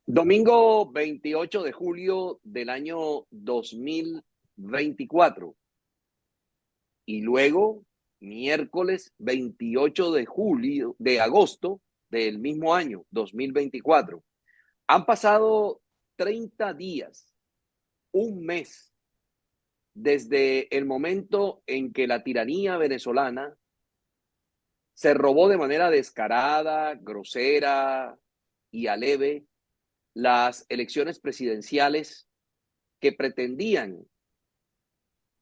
Domingo 28 de julio del año 2024 y luego miércoles 28 de agosto del mismo año 2024. Han pasado 30 días, un mes, desde el momento en que la tiranía venezolana se robó de manera descarada, grosera y aleve las elecciones presidenciales que pretendían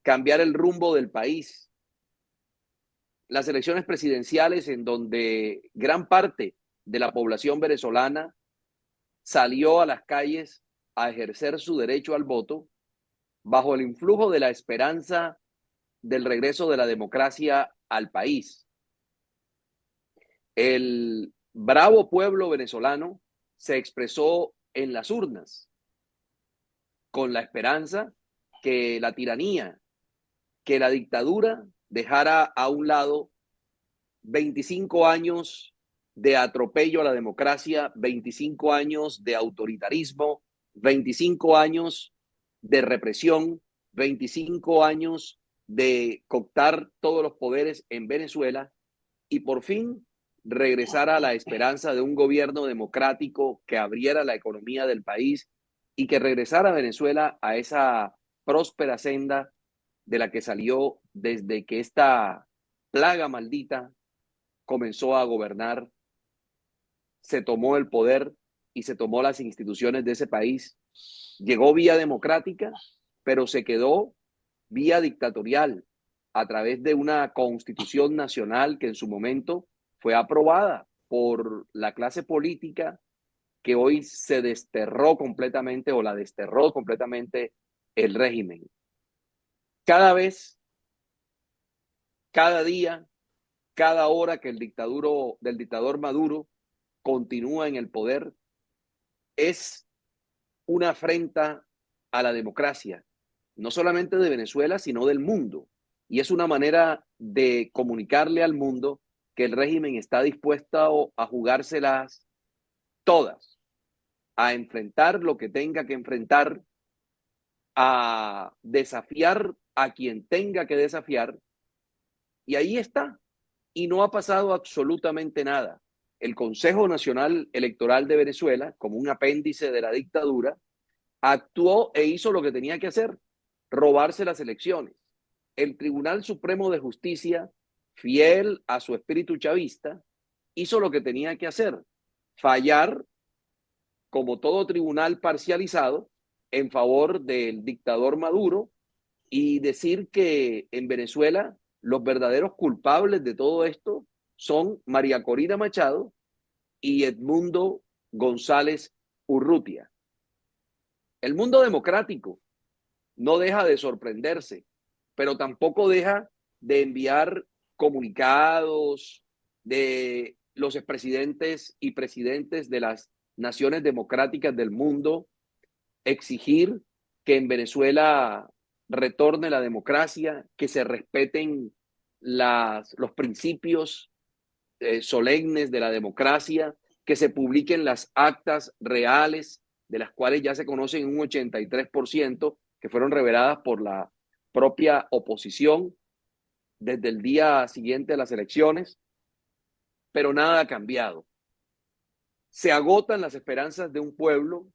cambiar el rumbo del país. Las elecciones presidenciales en donde gran parte de la población venezolana salió a las calles a ejercer su derecho al voto bajo el influjo de la esperanza del regreso de la democracia al país. El bravo pueblo venezolano se expresó en las urnas con la esperanza que la tiranía, que la dictadura dejara a un lado 25 años de atropello a la democracia, 25 años de autoritarismo, 25 años de represión, 25 años de cooptar todos los poderes en Venezuela y por fin regresar a la esperanza de un gobierno democrático que abriera la economía del país y que regresara a Venezuela a esa próspera senda de la que salió desde que esta plaga maldita comenzó a gobernar, se tomó el poder y se tomó las instituciones de ese país. Llegó vía democrática, pero se quedó vía dictatorial a través de una constitución nacional que en su momento fue aprobada por la clase política que hoy se desterró completamente o la desterró completamente el régimen. Cada vez, cada día, cada hora que del dictador Maduro continúa en el poder, es una afrenta a la democracia, no solamente de Venezuela, sino del mundo. Y es una manera de comunicarle al mundo que el régimen está dispuesto a jugárselas todas, a enfrentar lo que tenga que enfrentar, a desafiar a quien tenga que desafiar. Y ahí está. Y no ha pasado absolutamente nada. El Consejo Nacional Electoral de Venezuela, como un apéndice de la dictadura, actuó e hizo lo que tenía que hacer, robarse las elecciones. El Tribunal Supremo de Justicia, fiel a su espíritu chavista, hizo lo que tenía que hacer, fallar como todo tribunal parcializado en favor del dictador Maduro y decir que en Venezuela los verdaderos culpables de todo esto son María Corina Machado y Edmundo González Urrutia. El mundo democrático no deja de sorprenderse, pero tampoco deja de enviar comunicados de los expresidentes y presidentes de las naciones democráticas del mundo, exigir que en Venezuela retorne la democracia, que se respeten los principios solemnes de la democracia, que se publiquen las actas reales, de las cuales ya se conocen un 83%, que fueron reveladas por la propia oposición desde el día siguiente de las elecciones, pero nada ha cambiado. Se agotan las esperanzas de un pueblo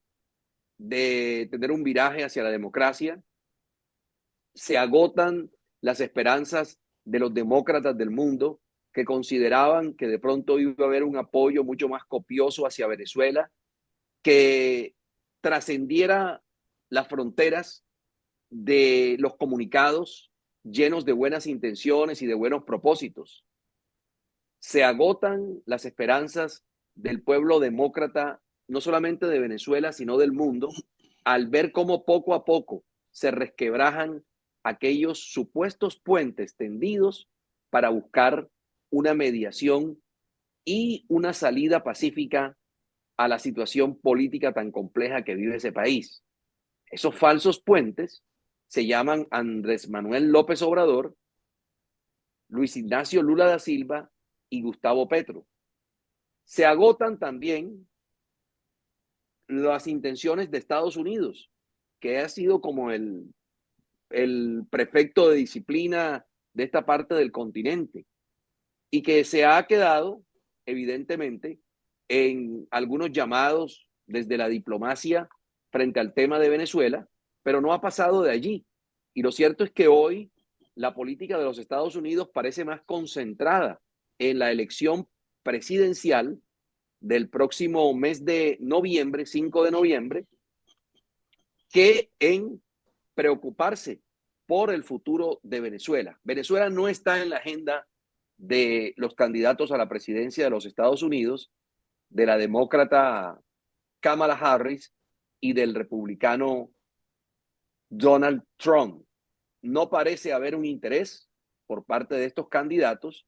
de tener un viraje hacia la democracia, se agotan las esperanzas de los demócratas del mundo que consideraban que de pronto iba a haber un apoyo mucho más copioso hacia Venezuela, que trascendiera las fronteras de los comunicados llenos de buenas intenciones y de buenos propósitos. Se agotan las esperanzas del pueblo demócrata, no solamente de Venezuela, sino del mundo, al ver cómo poco a poco se resquebrajan aquellos supuestos puentes tendidos para buscar una mediación y una salida pacífica a la situación política tan compleja que vive ese país. Esos falsos puentes se llaman Andrés Manuel López Obrador, Luis Ignacio Lula da Silva y Gustavo Petro. Se agotan también las intenciones de Estados Unidos, que ha sido como el prefecto de disciplina de esta parte del continente y que se ha quedado, evidentemente, en algunos llamados desde la diplomacia frente al tema de Venezuela, pero no ha pasado de allí. Y lo cierto es que hoy la política de los Estados Unidos parece más concentrada en la elección presidencial del próximo mes de noviembre, 5 de noviembre, que en preocuparse por el futuro de Venezuela. Venezuela no está en la agenda de los candidatos a la presidencia de los Estados Unidos, de la demócrata Kamala Harris y del republicano Donald Trump. No parece haber un interés por parte de estos candidatos.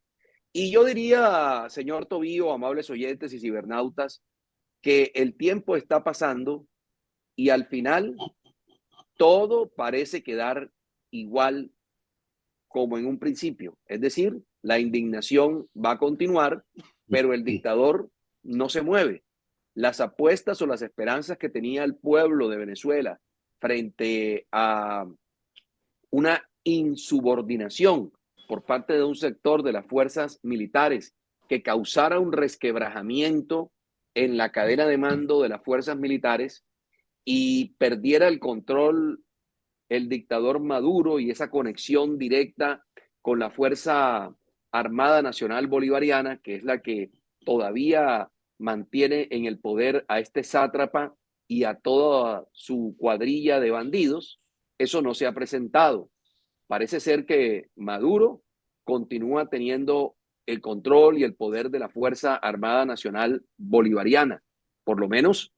Y yo diría, señor Tobío, amables oyentes y cibernautas, que el tiempo está pasando y al final todo parece quedar igual como en un principio. Es decir, la indignación va a continuar, pero el dictador no se mueve. Las apuestas o las esperanzas que tenía el pueblo de Venezuela frente a una insubordinación por parte de un sector de las fuerzas militares que causara un resquebrajamiento en la cadena de mando de las fuerzas militares y perdiera el control el dictador Maduro y esa conexión directa con la Fuerza Armada Nacional Bolivariana, que es la que todavía mantiene en el poder a este sátrapa y a toda su cuadrilla de bandidos, eso no se ha presentado. Parece ser que Maduro continúa teniendo el control y el poder de la Fuerza Armada Nacional Bolivariana. Por lo menos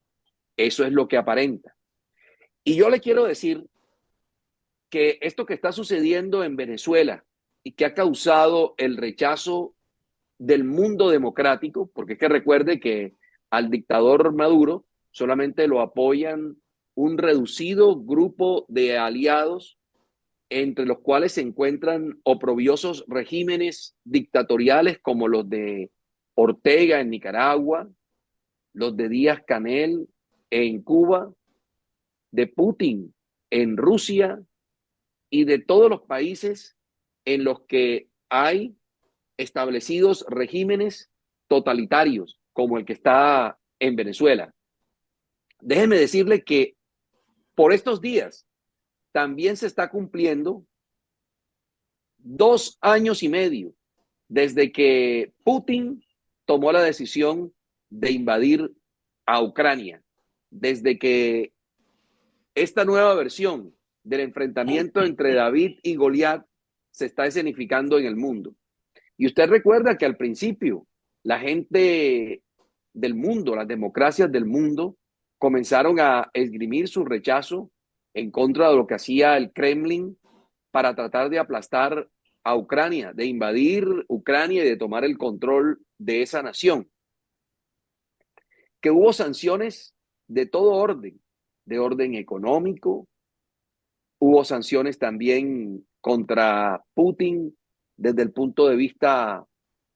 eso es lo que aparenta. Y yo le quiero decir que esto que está sucediendo en Venezuela y que ha causado el rechazo del mundo democrático, porque es que recuerde que al dictador Maduro solamente lo apoyan un reducido grupo de aliados, entre los cuales se encuentran oprobiosos regímenes dictatoriales como los de Ortega en Nicaragua, los de Díaz Canel en Cuba, de Putin en Rusia y de todos los países en los que hay establecidos regímenes totalitarios, como el que está en Venezuela. Déjeme decirle que por estos días también se está cumpliendo 2 años y medio desde que Putin tomó la decisión de invadir a Ucrania, desde que esta nueva versión del enfrentamiento entre David y Goliat se está escenificando en el mundo. Y usted recuerda que al principio la gente del mundo, las democracias del mundo, comenzaron a esgrimir su rechazo en contra de lo que hacía el Kremlin para tratar de aplastar a Ucrania, de invadir Ucrania y de tomar el control de esa nación. Que hubo sanciones de todo orden, de orden económico, hubo sanciones también contra Putin desde el punto de vista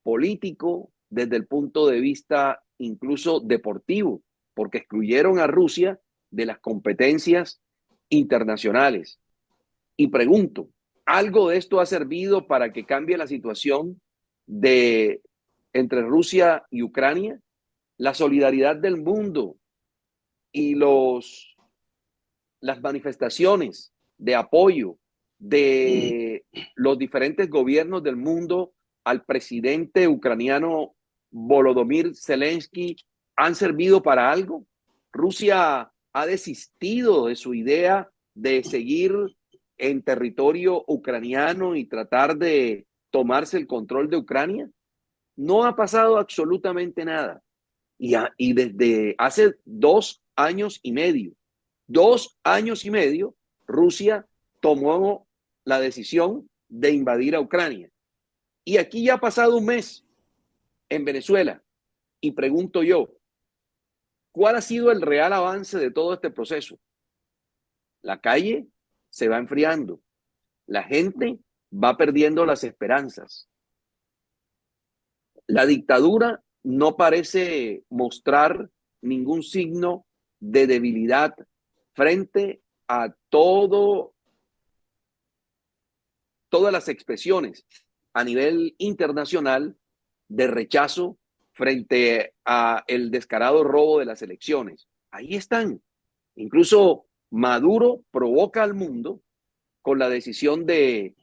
político, desde el punto de vista incluso deportivo, porque excluyeron a Rusia de las competencias internacionales. Y pregunto, ¿algo de esto ha servido para que cambie la situación de entre Rusia y Ucrania? La solidaridad del mundo y las manifestaciones de apoyo de los diferentes gobiernos del mundo al presidente ucraniano Volodymyr Zelensky han servido para algo. Rusia ha desistido de su idea de seguir en territorio ucraniano y tratar de tomarse el control de Ucrania. No ha pasado absolutamente nada. Y desde hace 2 años y medio, 2 años y medio, Rusia tomó la decisión de invadir a Ucrania. Y aquí ya ha pasado un mes en Venezuela. Y pregunto yo, ¿cuál ha sido el real avance de todo este proceso? La calle se va enfriando. La gente va perdiendo las esperanzas. La dictadura no parece mostrar ningún signo de debilidad frente a todas las expresiones a nivel internacional de rechazo frente a el descarado robo de las elecciones. Ahí están. Incluso Maduro provoca al mundo con la decisión de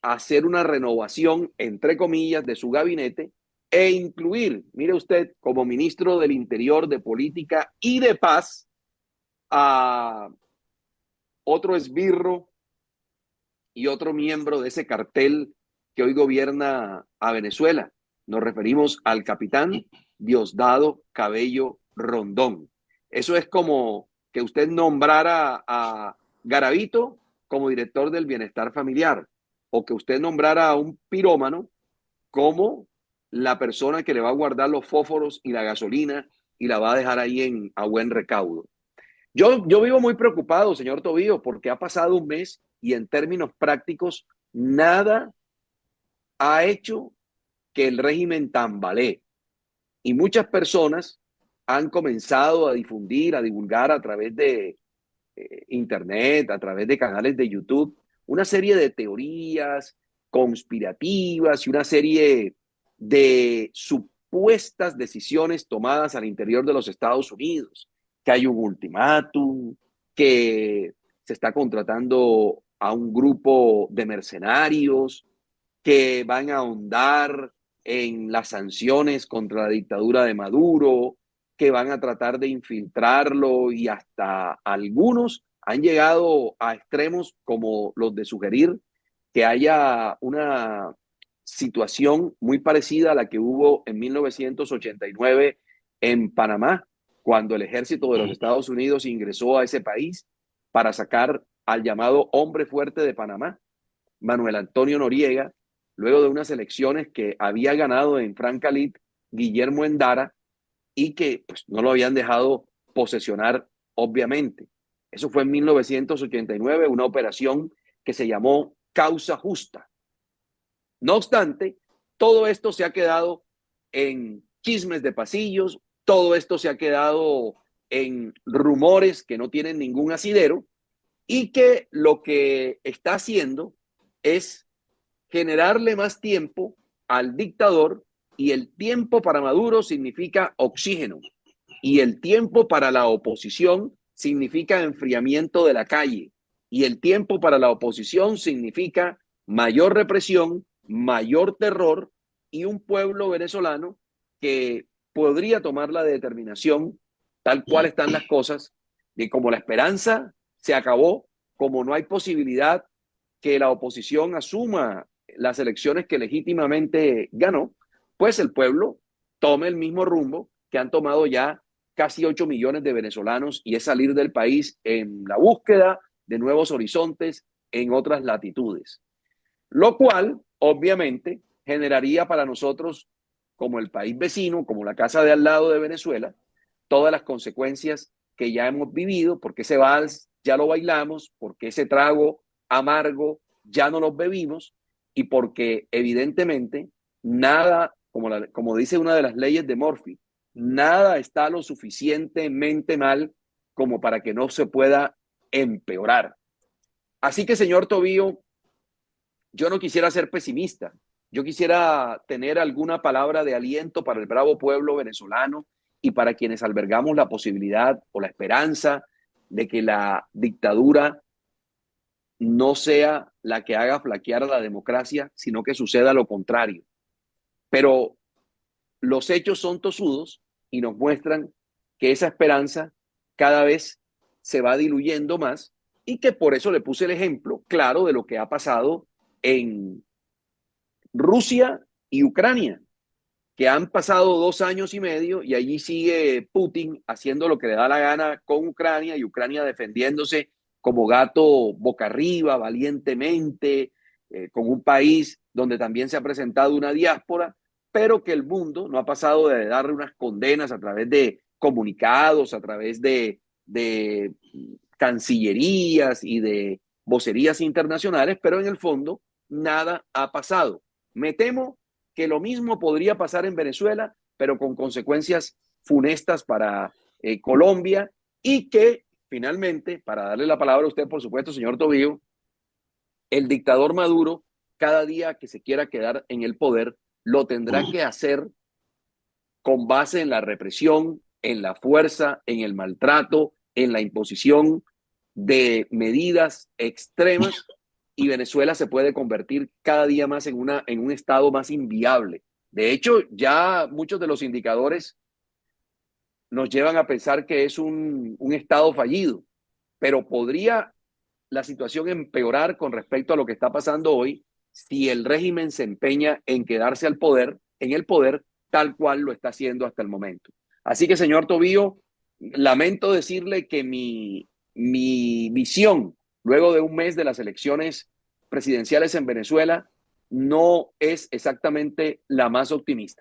hacer una renovación, entre comillas, de su gabinete e incluir, mire usted, como ministro del Interior, de Política y de Paz, a otro esbirro y otro miembro de ese cartel que hoy gobierna a Venezuela. Nos referimos al capitán Diosdado Cabello Rondón. Eso es como que usted nombrara a Garavito como director del bienestar familiar, o que usted nombrara a un pirómano como la persona que le va a guardar los fósforos y la gasolina y la va a dejar ahí a buen recaudo. Yo vivo muy preocupado, señor Tobío, porque ha pasado un mes y en términos prácticos nada ha hecho que el régimen tambalee. Y muchas personas han comenzado a difundir, a divulgar a través de internet, a través de canales de YouTube, una serie de teorías conspirativas y una serie de supuestas decisiones tomadas al interior de los Estados Unidos, que hay un ultimátum, que se está contratando a un grupo de mercenarios que van a ahondar en las sanciones contra la dictadura de Maduro, que van a tratar de infiltrarlo y hasta algunos han llegado a extremos como los de sugerir que haya una situación muy parecida a la que hubo en 1989 en Panamá, cuando el ejército de los Estados Unidos ingresó a ese país para sacar al llamado hombre fuerte de Panamá, Manuel Antonio Noriega, luego de unas elecciones que había ganado en Francalit Guillermo Endara y que pues, no lo habían dejado posesionar, obviamente. Eso fue en 1989, una operación que se llamó Causa Justa. No obstante, todo esto se ha quedado en chismes de pasillos, todo esto se ha quedado en rumores que no tienen ningún asidero y que lo que está haciendo es generarle más tiempo al dictador, y el tiempo para Maduro significa oxígeno y el tiempo para la oposición significa enfriamiento de la calle y el tiempo para la oposición significa mayor represión, mayor terror y un pueblo venezolano que podría tomar la determinación, tal cual están las cosas, de como la esperanza se acabó, como no hay posibilidad que la oposición asuma las elecciones que legítimamente ganó, pues el pueblo tome el mismo rumbo que han tomado ya casi 8 millones de venezolanos, y es salir del país en la búsqueda de nuevos horizontes en otras latitudes. Lo cual, obviamente, generaría para nosotros, como el país vecino, como la casa de al lado de Venezuela, todas las consecuencias que ya hemos vivido, porque ese vals ya lo bailamos, porque ese trago amargo ya no los bebimos, y porque evidentemente nada, como dice una de las leyes de Murphy, nada está lo suficientemente mal como para que no se pueda empeorar. Así que, señor Tobío, yo no quisiera ser pesimista, yo quisiera tener alguna palabra de aliento para el bravo pueblo venezolano y para quienes albergamos la posibilidad o la esperanza de que la dictadura no sea la que haga flaquear a la democracia, sino que suceda lo contrario. Pero los hechos son tosudos y nos muestran que esa esperanza cada vez se va diluyendo más, y que por eso le puse el ejemplo claro de lo que ha pasado en Rusia y Ucrania, que han pasado 2 años y medio y allí sigue Putin haciendo lo que le da la gana con Ucrania, y Ucrania defendiéndose como gato boca arriba, valientemente, con un país donde también se ha presentado una diáspora, pero que el mundo no ha pasado de darle unas condenas a través de comunicados, a través de cancillerías y de vocerías internacionales, pero en el fondo nada ha pasado. Me temo que lo mismo podría pasar en Venezuela, pero con consecuencias funestas para Colombia y que finalmente, para darle la palabra a usted, por supuesto, señor Tobío, el dictador Maduro, cada día que se quiera quedar en el poder, lo tendrá que hacer con base en la represión, en la fuerza, en el maltrato, en la imposición de medidas extremas, y Venezuela se puede convertir cada día más en un estado más inviable. De hecho, ya muchos de los indicadores nos llevan a pensar que es un estado fallido, pero podría la situación empeorar con respecto a lo que está pasando hoy si el régimen se empeña en quedarse al poder, en el poder, tal cual lo está haciendo hasta el momento. Así que, señor Tobío, lamento decirle que mi visión, luego de un mes de las elecciones presidenciales en Venezuela, no es exactamente la más optimista.